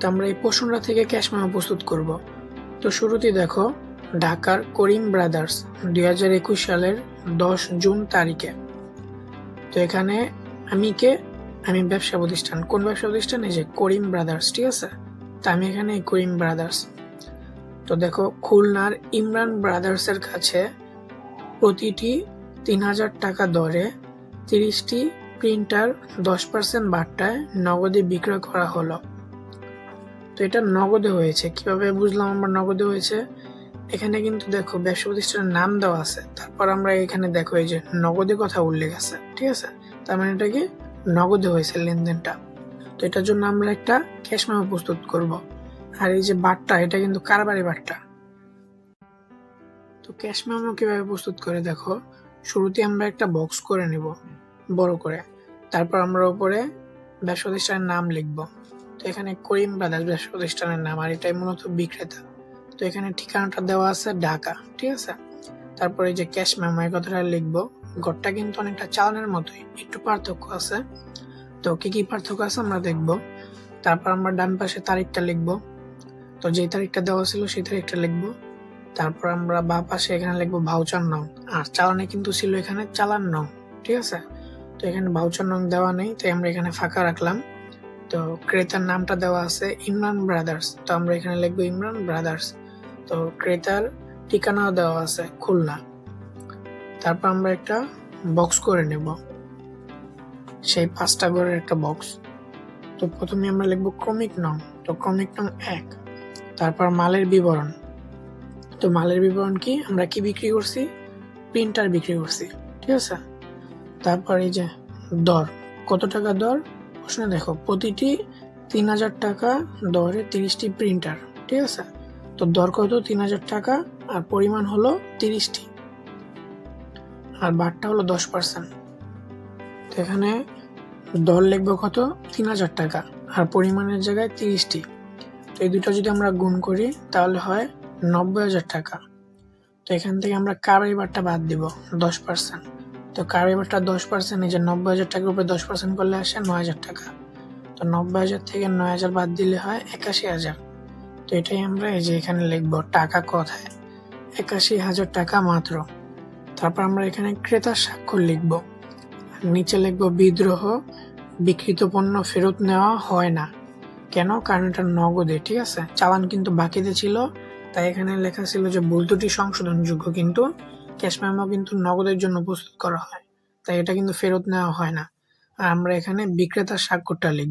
তো আমরা এই প্রশ্নটা থেকে ক্যাশ মেমো প্রস্তুত করব। তো শুরুতেই দেখো, ঢাকার করিম ব্রাদার্স 2021 সালের 10 জুন তারিখে। তো এখানে আমি ব্যবসা প্রতিষ্ঠান, কোন ব্যবসা প্রতিষ্ঠান? এই যে করিম ব্রাদার্স, ঠিক আছে। তো আমি এখানে করিম ব্রাদার্স। তো দেখো, খুলনার ইমরান ব্রাদার্সের কাছে প্রতিটি 3000 টাকা দরে 30টি প্রিন্টার 10% বাট্টায় নগদে বিক্রয় করা হলো। তো এটা নগদে হয়েছে। কিভাবে বুঝলাম আমরা নগদে হয়েছে? এখানে কিন্তু দেখো ব্যবসা প্রতিষ্ঠানের নাম দেওয়া আছে, তারপর আমরা এখানে দেখো এই যে নগদে কথা উল্লেখ আছে, ঠিক আছে। তার মানে এটা কি নগদে হয়েছে লেনদেনটা। তো এটার জন্য আমরা একটা ক্যাশ মেমো প্রস্তুত করব। আর এই যে বাট্টা, এটা কিন্তু কারবারি বাট্টা। তো ক্যাশ মেমো কিভাবে প্রস্তুত করে দেখো, শুরুতে আমরা একটা বক্স করে নিব বড় করে, তারপর আমরা উপরে ব্যবসা প্রতিষ্ঠানের নাম লিখব। তো এখানে করিম ব্রাদার্স ব্যবসা প্রতিষ্ঠানের নাম, আর এটাই মূলত বিক্রেতা। তো এখানে ঠিকানাটা দেওয়া আছে ঢাকা, ঠিক আছে। তারপরে এই যে ক্যাশ মেমো এই কথাটা লিখবো। ঘরটা কিন্তু অনেকটা চালানের মতোই, একটু পার্থক্য আছে। তো কি কি পার্থক্য আছে আমরা দেখবো। তারপর আমরা ডান পাশে তারিখটা লিখবো। তো যে তারিখটা দেওয়া ছিল সেই তারিখটা লিখবো। তারপর আমরা বাঁ পাশে এখানে লিখবো ভাউচার নং, আর চালানে কিন্তু ছিল এখানে চালান নং, ঠিক আছে। তো এখানে ভাউচার নং দেওয়া নেই, তাই আমরা এখানে ফাঁকা রাখলাম। তো ক্রেতার নামটা দেওয়া আছে ইমরান ব্রাদার্স, তো আমরা এখানে লিখবো ইমরান ব্রাদার্স। তো ক্রেতার ঠিকানাও দেওয়া আছে খুলনা। তারপর আমরা একটা বক্স করে নেব, সেই 5টা ঘরের একটা বক্স। তো প্রথমে আমরা লিখবো ক্রমিক নং, তো ক্রমিক নং 1। তারপর মালের বিবরণ, তো মালের বিবরণ কি, আমরা কি বিক্রি করছি? প্রিন্টার বিক্রি করছি, ঠিক আছে। তারপর এই যে দর, কত টাকা দর? প্রশ্নে দেখো প্রতিটি 3000 টাকা দরে 30টি প্রিন্টার, ঠিক আছে। তো দর কত? 3000 টাকা, আর পরিমাণ হলো 30টি, আর বারটা হলো 10%। তো এখানে দর লিখবো কত? 3000 টাকা, আর পরিমাণের জায়গায় 30টি। তো এই দুটো যদি আমরা গুণ করি তাহলে হয় 90,000 টাকা। তো এখান থেকে আমরা কারবারি বারটা বাদ দিব 10%। তো কারবারি বারটা 10%, এই যে 90,000 টাকার উপরে 10% করলে আসে 9,000 টাকা। তো 90,000 থেকে 9,000 বাদ দিলে হয় 81,000। তো এটাই আমরা এই যে এখানে লিখবো টাকা কথায় 81,000 টাকা মাত্র। তারপর আমরা এখানে ক্রেতার স্বাক্ষর লিখবো, নিচে লিখবো বিদ্রোহ, বিক্রিত পণ্য ফেরত নেওয়া হয় না। কেন? কারণ এটা নগদে, ঠিক আছে। চালান কিন্তু বাকিতে ছিল, তাই এখানে লেখা ছিল যে ভুল ত্রুটি সংশোধনযোগ্য, কিন্তু ক্যাশ মেমো কিন্তু নগদের জন্য প্রস্তুত করা হয়, তাই এটা কিন্তু ফেরত নেওয়া হয় না। আর আমরা এখানে বিক্রেতার স্বাক্ষরটা লিখব।